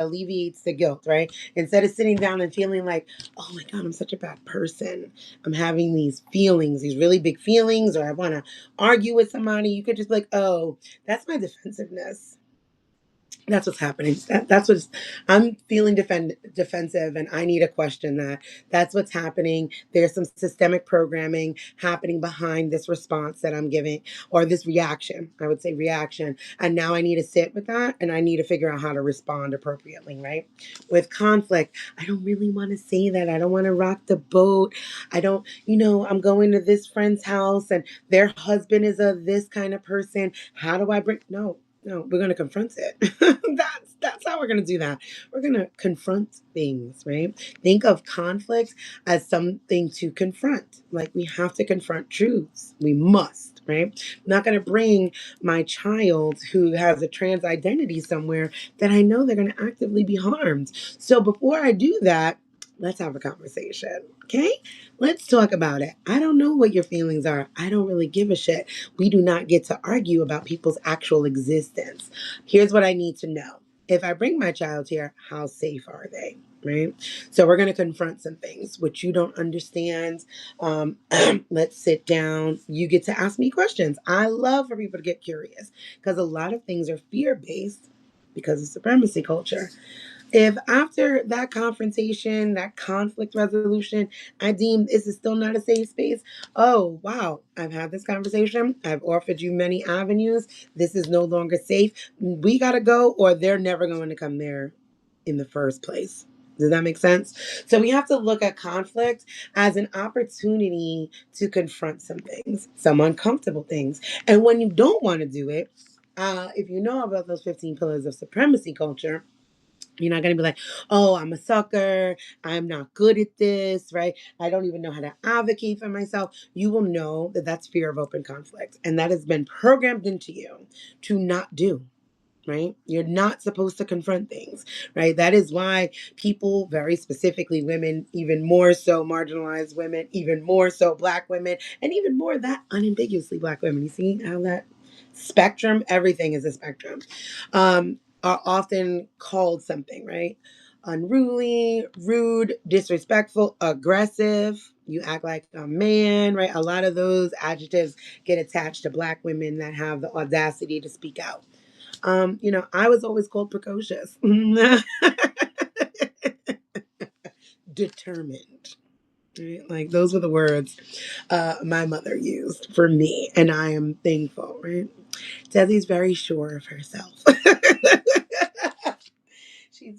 alleviates the guilt, right? Instead of sitting down and feeling like, oh my God, I'm such a bad person. I'm having these feelings, these really big feelings, or I want to argue with somebody. You could just be like, oh, that's my defensiveness. That's what's happening. That's what's I'm feeling defensive, and I need to question that. That's what's happening. There's some systemic programming happening behind this response that I'm giving, or this reaction. I would say reaction. And now I need to sit with that, and I need to figure out how to respond appropriately, right? With conflict, I don't really want to say that. I don't want to rock the boat. I don't, I'm going to this friend's house and their husband is a this kind of person. How do I bring no, we're going to confront it. That's how we're going to do that. We're going to confront things, right? Think of conflict as something to confront. Like we have to confront truths. We must, right? I'm not going to bring my child who has a trans identity somewhere that I know they're going to actively be harmed. So before I do that, let's have a conversation. Okay? Let's talk about it. I don't know what your feelings are. I don't really give a shit. We do not get to argue about people's actual existence. Here's what I need to know. If I bring my child here, how safe are they? Right? So we're going to confront some things which you don't understand. Um, let's sit down. You get to ask me questions. I love for people to get curious because a lot of things are fear based because of supremacy culture. If after that confrontation, that conflict resolution, I deem this is still not a safe space, oh, wow, I've had this conversation. I've offered you many avenues. This is no longer safe. We got to go, or they're never going to come there in the first place. Does that make sense? So we have to look at conflict as an opportunity to confront some things, some uncomfortable things. And when you don't want to do it, if you know about those 15 pillars of supremacy culture, you're not going to be like, oh, I'm a sucker. I'm not good at this, right? I don't even know how to advocate for myself. You will know that that's fear of open conflict. And that has been programmed into you to not do. Right? You're not supposed to confront things, right? That is why people, very specifically women, even more so marginalized women, even more so Black women, and even more that unambiguously Black women. You see how that spectrum, everything is a spectrum, are often called something, right? Unruly, rude, disrespectful, aggressive. You act like a man, right? A lot of those adjectives get attached to Black women that have the audacity to speak out. I was always called precocious, determined. Right? Like those were the words my mother used for me, and I am thankful. Right? Desi's very sure of herself.